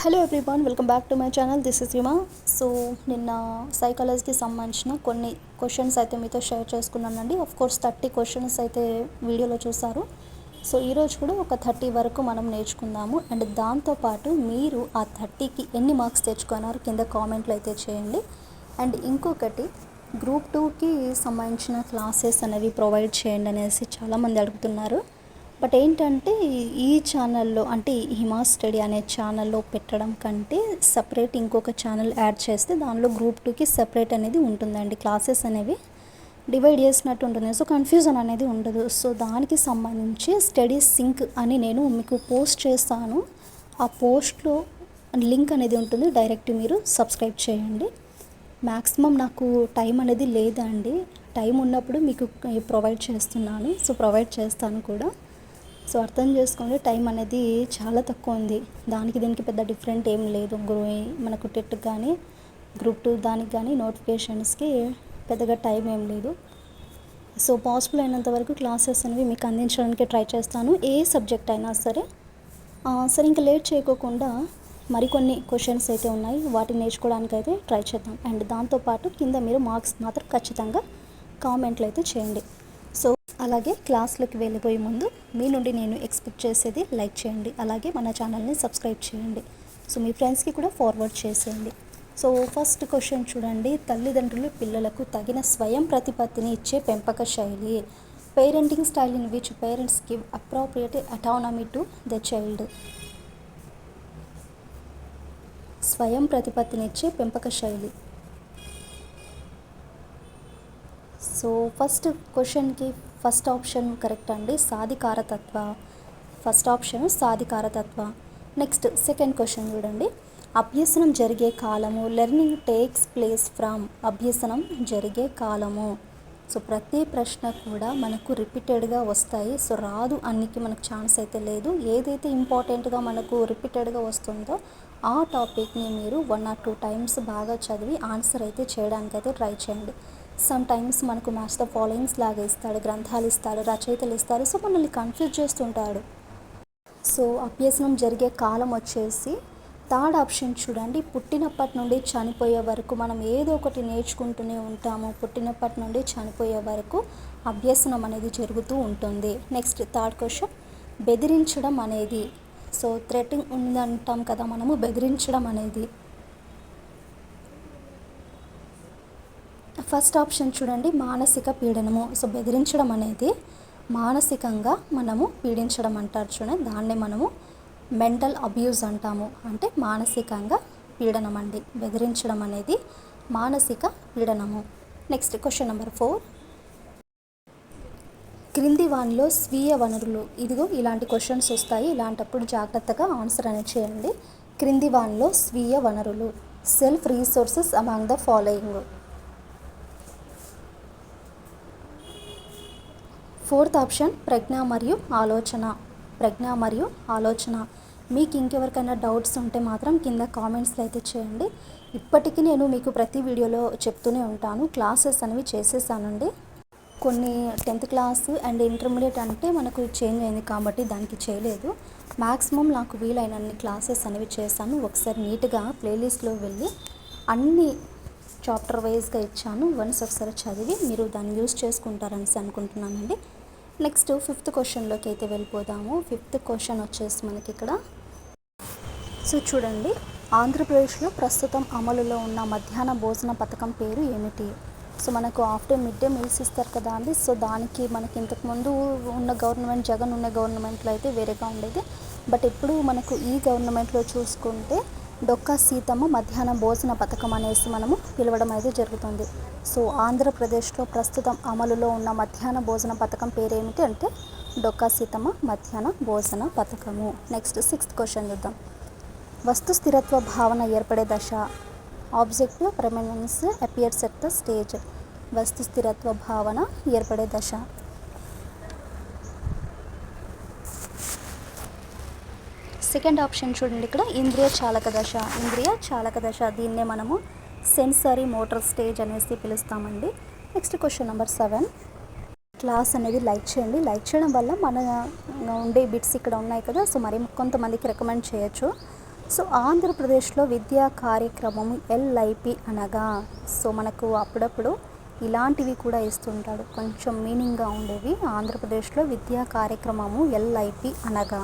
Hello everyone, welcome back to my channel. This is యుమా. So నిన్న సైకాలజీకి సంబంధించిన కొన్ని questions అయితే మీతో షేర్ చేసుకున్నానండి. ఆఫ్ కోర్స్ 30 క్వశ్చన్స్ అయితే వీడియోలో చూసారు. సో ఈరోజు కూడా ఒక 30 వరకు మనం నేర్చుకుందాము. అండ్ దాంతోపాటు మీరు ఆ 30కి ఎన్ని మార్క్స్ తెచ్చుకున్నారు కింద కామెంట్లు అయితే చేయండి. అండ్ ఇంకొకటి, గ్రూప్ 2కి సంబంధించిన క్లాసెస్ అనేవి ప్రొవైడ్ చేయండి అనేసి చాలామంది అడుగుతున్నారు. బట్ ఏంటంటే ఈ ఛానల్లో అంటే హిమా స్టడీ అనే ఛానల్లో పెట్టడం కంటే సపరేట్ ఇంకొక ఛానల్ యాడ్ చేస్తే దానిలో గ్రూప్ 2కి సపరేట్ అనేది ఉంటుందండి. క్లాసెస్ అనేవి డివైడ్ చేసినట్టు ఉంటుంది. సో కన్ఫ్యూజన్ అనేది ఉండదు. సో దానికి సంబంధించి స్టడీ సింక్ అని నేను మీకు పోస్ట్ చేస్తాను. ఆ పోస్ట్లో లింక్ అనేది ఉంటుంది. డైరెక్ట్ మీరు సబ్స్క్రైబ్ చేయండి. మ్యాక్సిమం నాకు టైం అనేది లేదండి. టైం ఉన్నప్పుడు మీకు ప్రొవైడ్ చేస్తున్నాను. సో ప్రొవైడ్ చేస్తాను కూడా. సో అర్థం చేసుకోండి, టైం అనేది చాలా తక్కువ ఉంది. దానికి దీనికి పెద్ద డిఫరెంట్ ఏం లేదు. మనకు టెట్ కానీ గ్రూప్ 2 దానికి కానీ నోటిఫికేషన్స్కి పెద్దగా టైం ఏం లేదు. సో పాసిబుల్ అయినంత వరకు క్లాసెస్ అనేవి మీకు అందించడానికి ట్రై చేస్తాను, ఏ సబ్జెక్ట్ అయినా సరే. సరే, ఇంకా లేట్ చేయకోకుండా మరికొన్ని క్వశ్చన్స్ అయితే ఉన్నాయి, వాటిని నేర్చుకోవడానికి అయితే ట్రై చేద్దాం. అండ్ దాంతోపాటు కింద మీరు మార్క్స్ మాత్రం ఖచ్చితంగా కామెంట్లు అయితే చేయండి. సో అలాగే క్లాస్లోకి వెళ్ళిపోయే ముందు మీ నుండి నేను ఎక్స్పెక్ట్ చేసేది లైక్ చేయండి, అలాగే మన ఛానల్ని సబ్స్క్రైబ్ చేయండి. సో మీ ఫ్రెండ్స్కి కూడా ఫార్వర్డ్ చేసేయండి. సో ఫస్ట్ క్వశ్చన్ చూడండి. తల్లిదండ్రులు పిల్లలకు తగిన స్వయం ప్రతిపత్తిని ఇచ్చే పెంపక శైలి. Parenting style in which parents give appropriate autonomy to the child. స్వయం ప్రతిపత్తినిచ్చే పెంపక శైలి. సో ఫస్ట్ క్వశ్చన్కి ఫస్ట్ ఆప్షన్ కరెక్ట్ అండి, సాధికారతత్వ. ఫస్ట్ ఆప్షన్ సాధికారతత్వ. నెక్స్ట్ సెకండ్ క్వశ్చన్ చూడండి. అభ్యసనం జరిగే కాలము. Learning takes place from. అభ్యసనం జరిగే కాలము. సో ప్రతి ప్రశ్న కూడా మనకు రిపీటెడ్గా వస్తాయి. సో రాదు అన్నికి మనకు ఛాన్స్ అయితే లేదు. ఏదైతే ఇంపార్టెంట్గా మనకు రిపీటెడ్గా వస్తుందో ఆ టాపిక్ని మీరు 1 or 2 టైమ్స్ బాగా చదివి ఆన్సర్ అయితే చేయడానికి అయితే ట్రై చేయండి. సమ్ టైమ్స్ మనకు మ్యాచ్ ద ఫాలోయింగ్స్ లాగా ఇస్తాడు, గ్రంథాలు ఇస్తాడు, రచయితలు ఇస్తారు. సో మనల్ని కన్ఫ్యూజ్ చేస్తుంటాడు. సో అభ్యసనం జరిగే కాలం వచ్చేసి థర్డ్ ఆప్షన్ చూడండి. పుట్టినప్పటి నుండి చనిపోయే వరకు మనం ఏదో ఒకటి నేర్చుకుంటూనే ఉంటాము. పుట్టినప్పటి నుండి చనిపోయే వరకు అభ్యసనం అనేది జరుగుతూ ఉంటుంది. నెక్స్ట్ థర్డ్ క్వశ్చన్, బెదిరించడం అనేది. సో థ్రెటింగ్ ఉందంటాం కదా మనము, బెదిరించడం అనేది. ఫస్ట్ ఆప్షన్ చూడండి, మానసిక పీడనము. సో బెదిరించడం అనేది మానసికంగా మనము పీడించడం అంటారు చూడండి, దాన్నే మనము మెంటల్ అబ్యూజ్ అంటాము. అంటే మానసికంగా పీడనం అండి. బెదిరించడం అనేది మానసిక పీడనము. Next question number 4. క్రింది వానిలో స్వీయ వనరులు. ఇదిగో ఇలాంటి క్వశ్చన్స్ వస్తాయి. ఇలాంటప్పుడు జాగ్రత్తగా ఆన్సర్ అనేది చేయండి. క్రింది వానిలో స్వీయ వనరులు. Self resources among the following. Fourth option ప్రజ్ఞ మరియు ఆలోచన. ప్రజ్ఞ మరియు ఆలోచన. మీకు ఇంకెవరికైనా డౌట్స్ ఉంటే మాత్రం కింద కామెంట్స్లో అయితే చేయండి. ఇప్పటికీ నేను మీకు ప్రతి వీడియోలో చెప్తూనే ఉంటాను, క్లాసెస్ అనేవి చేసేసానండి. కొన్ని 10th క్లాస్ అండ్ ఇంటర్మీడియట్ అంటే మనకు చేంజ్ అయింది కాబట్టి దానికి చేయలేదు. మ్యాక్సిమం నాకు వీలైనన్ని క్లాసెస్ అనేవి చేశాను. ఒకసారి నీట్గా ప్లేలిస్ట్లో వెళ్ళి అన్ని చాప్టర్ వైజ్గా ఇచ్చాను. వన్స్ ఒకసారి చదివి మీరు దాన్ని యూజ్ చేసుకుంటారనేసి అనుకుంటున్నానండి. నెక్స్ట్ 5th క్వశ్చన్లోకి అయితే వెళ్ళిపోదాము. 5th క్వశ్చన్ వచ్చేసి మనకి ఇక్కడ. సో చూడండి, ఆంధ్రప్రదేశ్లో ప్రస్తుతం అమలులో ఉన్న మధ్యాహ్న భోజన పథకం పేరు ఏమిటి? సో మనకు ఆఫ్టర్ మిడ్ డే మీల్స్ ఇస్తారు కదా అండి. సో దానికి మనకి ఇంతకుముందు ఉన్న గవర్నమెంట్, జగన్ ఉన్న గవర్నమెంట్లో అయితే వేరేగా ఉండేది. బట్ ఇప్పుడు మనకు ఈ గవర్నమెంట్లో చూసుకుంటే డొక్కా సీతమ్మ మధ్యాహ్న భోజన పథకం అనేసి మనము పిలవడం అయితే జరుగుతుంది. సో ఆంధ్రప్రదేశ్లో ప్రస్తుతం అమలులో ఉన్న మధ్యాహ్న భోజన పథకం పేరేమిటి అంటే డొక్కా సీతమ్మ మధ్యాహ్న భోజన పథకము. నెక్స్ట్ 6th క్వశ్చన్ చూద్దాం. వస్తు స్థిరత్వ భావన ఏర్పడే దశ. Objective permanence appears at the stage. వస్తు స్థిరత్వ భావన ఏర్పడే దశ. సెకండ్ ఆప్షన్ చూడండి ఇక్కడ, ఇంద్రియ చాలక దశ. ఇంద్రియ చాలక దశ, దీన్నే మనము సెన్సరీ మోటార్ స్టేజ్ అనేసి పిలుస్తామండి. Next question number 7. క్లాస్ అనేది లైక్ చేయండి. లైక్ చేయడం వల్ల మన ఉండే బిట్స్ ఇక్కడ ఉన్నాయి కదా, సో మరి కొంతమందికి రికమెండ్ చేయొచ్చు. సో ఆంధ్రప్రదేశ్లో విద్యా కార్యక్రమం LIP అనగా, సో మనకు అప్పుడప్పుడు ఇలాంటివి కూడా ఇస్తుంటాడు, కొంచెం మీనింగ్గా ఉండేవి. ఆంధ్రప్రదేశ్లో విద్యా కార్యక్రమము LIP అనగా.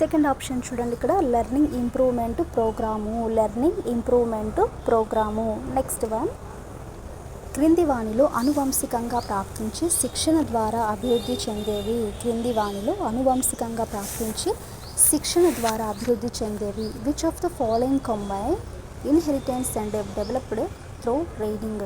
సెకండ్ ఆప్షన్ చూడండి ఇక్కడ, learning improvement programme. Next one, క్రింది వాణిలో అనువంశికంగా ప్రాప్తించి శిక్షణ ద్వారా అభివృద్ధి చెందేవి. Which of the following combine inheritance and developed through training.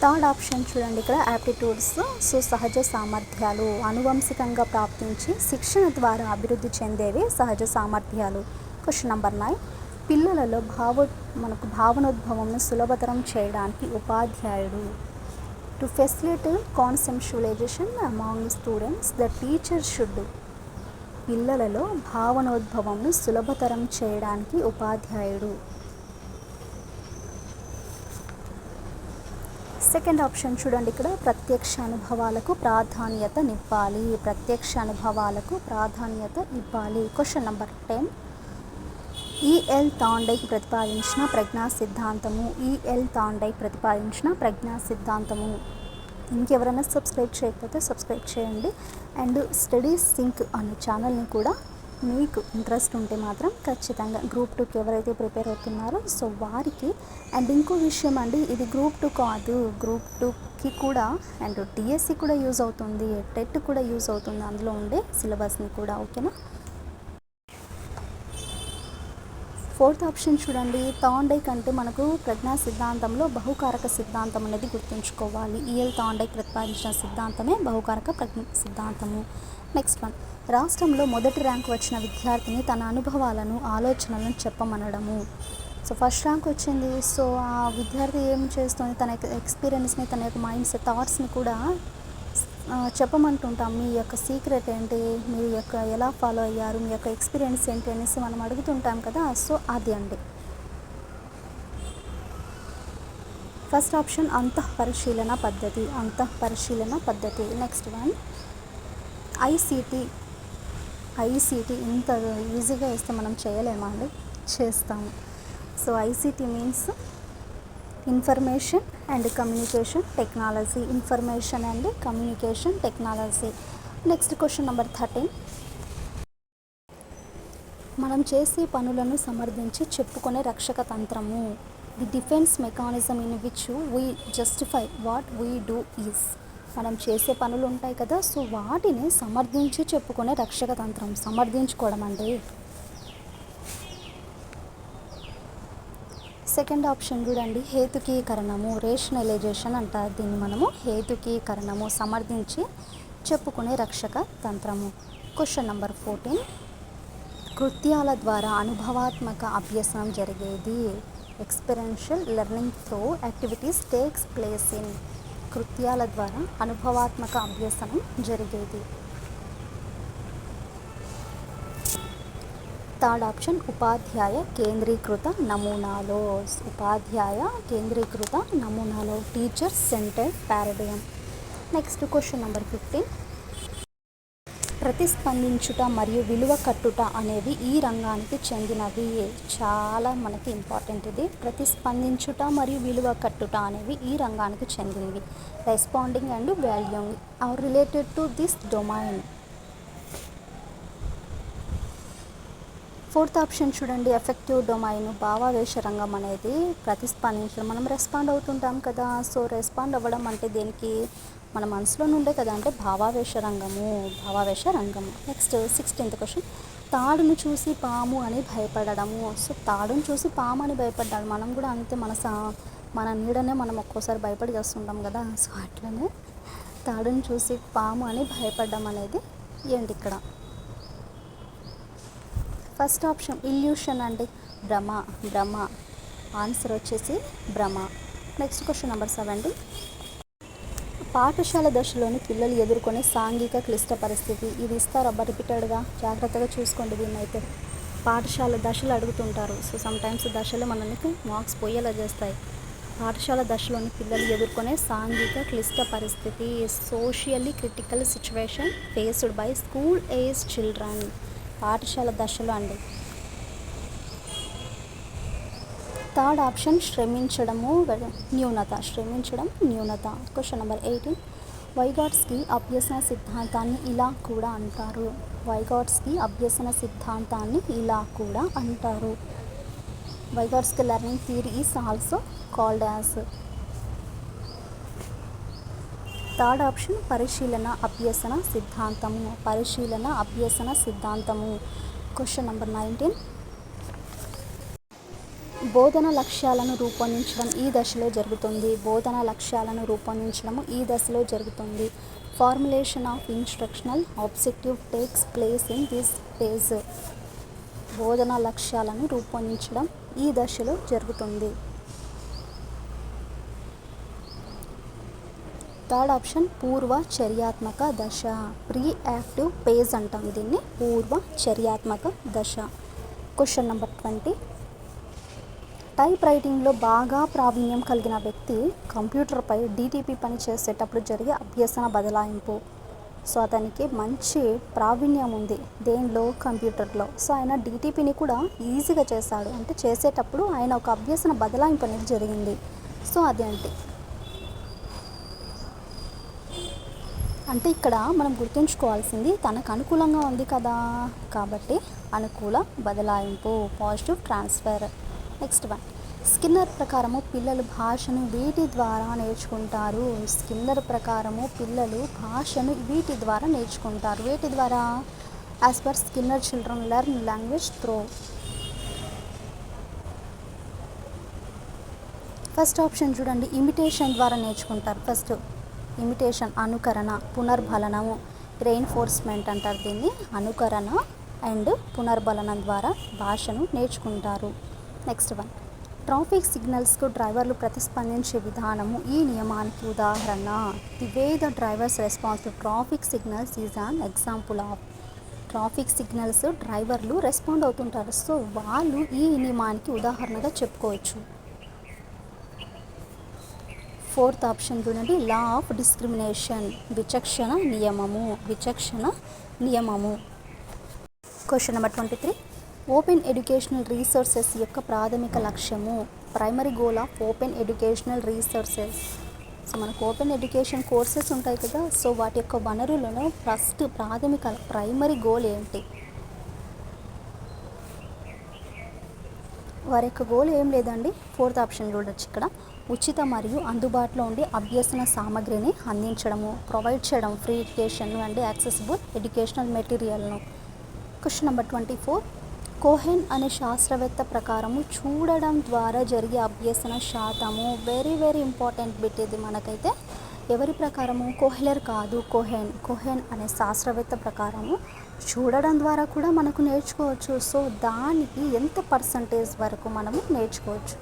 Third option చూడండి ఇక్కడ, యాప్టిట్యూడ్స్. సో సహజ సామర్థ్యాలు, అనువంశికంగా ప్రాప్తించి శిక్షణ ద్వారా అభివృద్ధి చెందేవి సహజ సామర్థ్యాలు. క్వశ్చన్ నెంబర్ 9, పిల్లలలో భావనోద్భవంను సులభతరం చేయడానికి ఉపాధ్యాయుడు. To facilitate conceptualisation among students the teacher should. పిల్లలలో భావనోద్భవంను సులభతరం చేయడానికి ఉపాధ్యాయుడు. సెకండ్ ఆప్షన్ చూడండి ఇక్కడ, ప్రత్యక్ష అనుభవాలకు ప్రాధాన్యత ఇవ్వాలి. Question number 10, E.L. థాండైక్ ప్రతిపాదించిన ప్రజ్ఞా సిద్ధాంతము. ఇంకెవరైనా సబ్స్క్రైబ్ చేయకపోతే సబ్స్క్రైబ్ చేయండి. అండ్ స్టడీ సింక్ అనే ఛానల్ని కూడా మీకు ఇంట్రెస్ట్ ఉంటే మాత్రం ఖచ్చితంగా గ్రూప్ 2కి ఎవరైతే ప్రిపేర్ అవుతున్నారో సో వారికి. అండ్ ఇంకో విషయం అండి, ఇది గ్రూప్ 2 కాదు, గ్రూప్ 2కి కూడా అండ్ DSC కూడా యూజ్ అవుతుంది, టెట్ కూడా యూజ్ అవుతుంది, అందులో ఉండే సిలబస్ని కూడా. ఓకేనా. ఫోర్త్ ఆప్షన్ చూడండి, థాండైక్ అంటే మనకు ప్రజ్ఞా సిద్ధాంతంలో బహుకారక సిద్ధాంతం అనేది గుర్తుంచుకోవాలి. E.L. థాండైక్ ప్రతిపాదించిన సిద్ధాంతమే బహుకారక సిద్ధాంతము. నెక్స్ట్ వన్, రాష్ట్రంలో మొదటి ర్యాంక్ వచ్చిన విద్యార్థిని తన అనుభవాలను ఆలోచనలను చెప్పమనడము. సో ఫస్ట్ ర్యాంక్ వచ్చింది, సో ఆ విద్యార్థి ఏం చేస్తుంది, తన ఎక్స్పీరియన్స్ని, తన యొక్క మైండ్ సెట్, థాట్స్ని కూడా చెప్పమంటుంటాం. మీ యొక్క సీక్రెట్ ఏంటి, మీరు యొక్క ఎలా ఫాలో అయ్యారు, మీ యొక్క ఎక్స్పీరియన్స్ ఏంటి అనేసి మనం అడుగుతుంటాం కదా. సో అది అండి. ఫస్ట్ ఆప్షన్ అంతఃపరిశీలన పద్ధతి. నెక్స్ట్ వన్, ICT ఇంత ఈజీగా వేస్తే మనం చేయలేమా అండి, చేస్తాము. So ICT means information and communication technology. Next question number 13, మనం చేసే పనులను సమర్థించి చెప్పుకునే రక్షక తంత్రము. The defence mechanism in which we justify what we do is. మనం చేసే పనులు ఉంటాయి కదా, సో వాటిని సమర్థించి చెప్పుకునే రక్షక తంత్రం, సమర్థించుకోవడం అండి. సెకండ్ ఆప్షన్ చూడండి, హేతుకీకరణము, రేషనలైజేషన్ అంటారు దీన్ని మనము. హేతుకీకరణము, సమర్థించి చెప్పుకునే రక్షక తంత్రము. క్వశ్చన్ నెంబర్ 14, కృత్యాల ద్వారా అనుభవాత్మక అభ్యసనం జరిగేది. Experiential learning through activities takes place in. కృత్యాల ద్వారా అనుభవాత్మక అభ్యసనం జరిగేది. థర్డ్ ఆప్షన్, ఉపాధ్యాయ కేంద్రీకృత నమూనాలో teacher centred paradigm. Next question number 15, ప్రతిస్పందించుట మరియు విలువ కట్టుట అనేవి ఈ రంగానికి చెందినవి. చాలా మనకి ఇంపార్టెంట్ ఇది. ప్రతిస్పందించుట మరియు విలువ కట్టుట అనేవి ఈ రంగానికి చెందినవి. Responding and valuing are related to this domain. Fourth option చూడండి, ఎఫెక్టివ్ డొమైన్, భావావేశ రంగం అనేది ప్రతిస్పందించడం. మనం రెస్పాండ్ అవుతుంటాం కదా, సో రెస్పాండ్ అవ్వడం అంటే దేనికి, మన మనసులో నుండే కదా, అంటే భావావేశ రంగము. నెక్స్ట్ 16th క్వశ్చన్, తాడును చూసి పాము అని భయపడము. సో తాడును చూసి పాము అని భయపడ్డాడు, మనం కూడా అంతే, మన నీడనే మనం ఒక్కోసారి భయపడి చేస్తుంటాం కదా. సో అట్లనే తాడును చూసి పాము అని భయపడడం అనేది ఏంటి ఇక్కడ. ఫస్ట్ ఆప్షన్ ఇల్యూషన్ అండి, భ్రమ. ఆన్సర్ వచ్చేసి భ్రమ. నెక్స్ట్ క్వశ్చన్ నెంబర్ 17, పాఠశాల దశలోని పిల్లలు ఎదుర్కొనే సాంఘిక క్లిష్ట పరిస్థితి. ఇది ఇస్తారబ్బా రిపీటెడ్గా, జాగ్రత్తగా చూసుకోండి దీన్ని. అయితే పాఠశాల దశలు అడుగుతుంటారు, సో సమ్టైమ్స్ దశలు మనకి మార్క్స్ పోయేలా చేస్తాయి. పాఠశాల దశలోని పిల్లలు ఎదుర్కొనే సాంఘిక క్లిష్ట పరిస్థితి, socially critical situation faced by school age children. పాఠశాల దశలో అండి. థర్డ్ ఆప్షన్ శ్రమించడం న్యూనత. Question number 18. వైగాట్స్కి అభ్యసన సిద్ధాంతాన్ని ఇలా కూడా అంటారు. Vygotsky learning theory is also called as. Third option పరిశీలన అభ్యసన సిద్ధాంతము. Question number 19. బోధన లక్ష్యాలను రూపొందించడం ఈ దశలో జరుగుతుంది. Formulation of instructional objective takes place in this phase. బోధన లక్ష్యాలను రూపొందించడం ఈ దశలో జరుగుతుంది. థర్డ్ ఆప్షన్ పూర్వ చర్యాత్మక దశ, ప్రీ యాక్టివ్ ఫేజ్ అంటాం దీన్ని, పూర్వ చర్యాత్మక దశ. Question number 20. టైప్ రైటింగ్లో బాగా ప్రావీణ్యం కలిగిన వ్యక్తి కంప్యూటర్పై డిటిపి పని చేసేటప్పుడు జరిగే అభ్యసన బదలాయింపు. సో అతనికి మంచి ప్రావీణ్యం ఉంది దేనిలో, కంప్యూటర్లో. సో ఆయన డిటిపిని కూడా ఈజీగా చేశాడు, అంటే చేసేటప్పుడు ఆయన ఒక అభ్యసన బదలాయింపు అనేది జరిగింది. సో అదేంటి అంటే ఇక్కడ మనం గుర్తుంచుకోవాల్సింది తనకు అనుకూలంగా ఉంది కదా, కాబట్టి అనుకూల బదలాయింపు, positive transfer. Next one. Skinner ప్రకారము పిల్లలు భాషను వీటి ద్వారా నేర్చుకుంటారు. వేటి ద్వారా? As per Skinner children learn language through. First option చూడండి, ఇమిటేషన్ ద్వారా నేర్చుకుంటారు. ఫస్ట్ ఇమిటేషన్ అనుకరణ, పునర్బలనము, రెయిన్ఫోర్స్మెంట్ అంటారు దీన్ని. అనుకరణ అండ్ పునర్బలనం ద్వారా భాషను నేర్చుకుంటారు. Next one. ట్రాఫిక్ సిగ్నల్స్కు డ్రైవర్లు ప్రతిస్పందించే విధానము ఈ నియమానికి ఉదాహరణ. The way the drivers response to traffic signals is an example of. Traffic signals డ్రైవర్లు రెస్పాండ్ అవుతుంటారు. సో వాళ్ళు ఈ నియమానికి ఉదాహరణగా చెప్పుకోవచ్చు. ఫోర్త్ ఆప్షన్ చూడండి, లా ఆఫ్ డిస్క్రిమినేషన్, విచక్షణ నియమము. Question number 23. Open educational resources యొక్క ప్రాథమిక లక్ష్యము. Primary goal of open educational resources. So మనకు ఓపెన్ ఎడ్యుకేషన్ కోర్సెస్ ఉంటాయి కదా, సో వాటి యొక్క వనరులను ఫస్ట్ ప్రైమరీ గోల్ ఏంటి? వారి యొక్క గోల్ ఏం లేదండి. ఫోర్త్ ఆప్షన్ చూడొచ్చు ఇక్కడ. ఉచిత మరియు అందుబాటులో ఉండే అభ్యసన సామగ్రిని అందించడము, ప్రొవైడ్ చేయడం, free education and accessible educational మెటీరియల్ను. Question number 24. కోహెన్ అనే శాస్త్రవేత్త ప్రకారము చూడడం ద్వారా జరిగే అభ్యసన శాతము. వెరీ ఇంపార్టెంట్ బిట్ ఇది మనకైతే. ఎవరి ప్రకారము? కోహెలర్ కాదు, కోహెన్ అనే శాస్త్రవేత్త ప్రకారము చూడడం ద్వారా కూడా మనకు నేర్చుకోవచ్చు. సో దానికి ఎంత పర్సంటేజ్ వరకు మనము నేర్చుకోవచ్చు?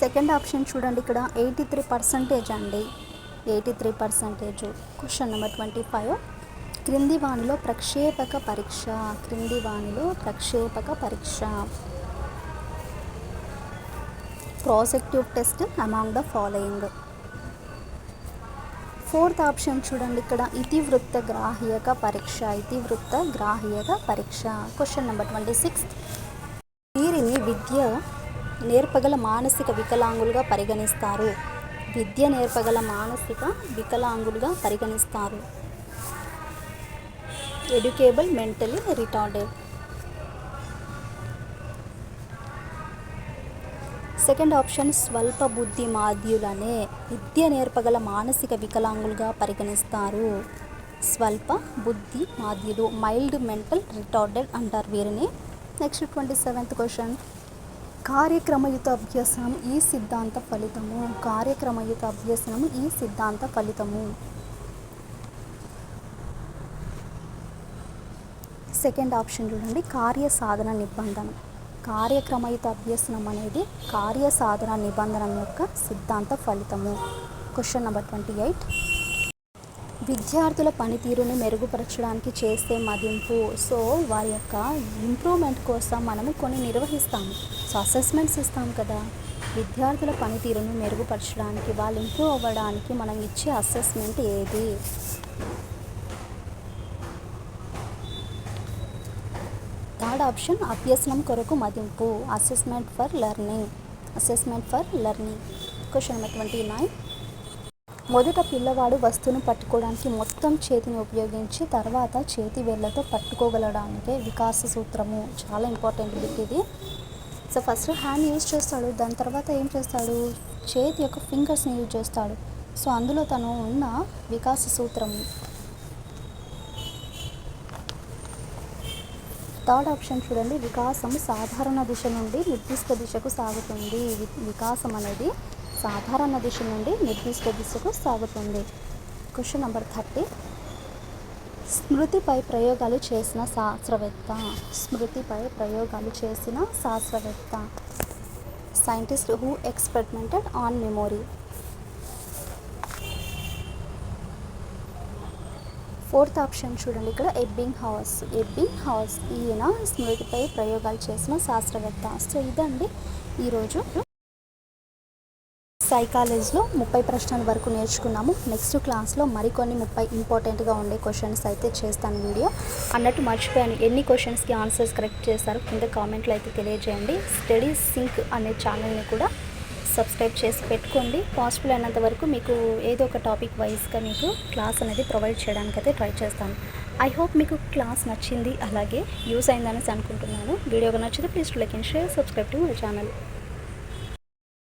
సెకండ్ ఆప్షన్ చూడండి ఇక్కడ 83% అండి, 83%. Question number 25. క్రింది వానిలో ప్రక్షేపక పరీక్ష. Projective test among the following. Fourth option చూడండి ఇక్కడ ఇతివృత్త గ్రాహ్యక పరీక్ష. Question number 26. వీరిని విద్య నేర్పగల మానసిక వికలాంగులుగా పరిగణిస్తారు. Educable mentally retarded. Second option స్వల్ప బుద్ధి మాధ్యులనే విద్య నేర్పగల మానసిక వికలాంగులుగా పరిగణిస్తారు. స్వల్ప బుద్ధి మాధ్యులు, మైల్డ్ మెంటల్ రిటార్డెడ్ అంటారు వీరిని. Next 27th question. కార్యక్రమయుత అభ్యసనం ఈ సిద్ధాంత ఫలితము. సెకండ్ ఆప్షన్ చూడండి, కార్యసాధన నిబంధన. కార్యక్రమయుత అభ్యసనం అనేది కార్యసాధన నిబంధన యొక్క సిద్ధాంత ఫలితము. Question number 28. విద్యార్థుల పనితీరుని మెరుగుపరచడానికి చేసే మదింపు. సో వారి యొక్క ఇంప్రూవ్మెంట్ కోసం మనము కొన్ని నిర్వహిస్తాము. సో అసెస్మెంట్స్ ఇస్తాం కదా. విద్యార్థుల పనితీరును మెరుగుపరచడానికి, వాళ్ళు ఇంప్రూవ్ అవ్వడానికి మనం ఇచ్చే అసెస్మెంట్ ఏది? థర్డ్ ఆప్షన్ అభ్యసనం కొరకు మదింపు. Assessment for learning. Question number 29. మొదట పిల్లవాడు వస్తువును పట్టుకోవడానికి మొత్తం చేతిని ఉపయోగించి తర్వాత చేతి వేళ్ళతో పట్టుకోగలడానికే వికాస సూత్రము. చాలా ఇంపార్టెంట్ బిట్ ఇది. సో ఫస్ట్ హ్యాండ్ యూజ్ చేస్తాడు, దాని తర్వాత ఏం చేస్తాడు, చేతి యొక్క ఫింగర్స్ని యూజ్ చేస్తాడు. సో అందులో తను ఉన్న వికాస సూత్రము. థర్డ్ ఆప్షన్ చూడండి, వికాసం సాధారణ దిశ నుండి నిర్దిష్ట దిశకు సాగుతుంది. వికాసం అనేది సాధారణ దిశ నుండి నిర్దిష్ట దిశకు సాగుతుంది. Question number 30. స్మృతిపై ప్రయోగాలు చేసిన శాస్త్రవేత్త. Scientist who experimented on memory. Fourth option చూడండి, ఇక్కడ ఎబ్బింగ్ హౌస్ ఈయన స్మృతిపై ప్రయోగాలు చేసిన శాస్త్రవేత్త. సో ఇదండి ఈరోజు సైకాలజీలో 30 ప్రశ్నల వరకు నేర్చుకున్నాము. నెక్స్ట్ క్లాస్లో మరికొన్ని 30 ఇంపార్టెంట్గా ఉండే క్వశ్చన్స్ అయితే చేస్తాను వీడియో. అన్నట్టు మర్చిపోయాను, ఎన్ని క్వశ్చన్స్కి ఆన్సర్స్ కరెక్ట్ చేశారు కింద కామెంట్లో అయితే తెలియజేయండి. స్టడీ సింక్ అనే ఛానల్ని కూడా సబ్స్క్రైబ్ చేసి పెట్టుకోండి. పాసిబుల్ అయినంత వరకు మీకు ఏదో ఒక టాపిక్ వైజ్గా మీకు క్లాస్ అనేది ప్రొవైడ్ చేయడానికి అయితే ట్రై చేస్తాను. ఐ హోప్ మీకు క్లాస్ నచ్చింది, అలాగే యూస్ అయిందనేసి అనుకుంటున్నాను. వీడియో నచ్చితే please like and share, subscribe to my channel.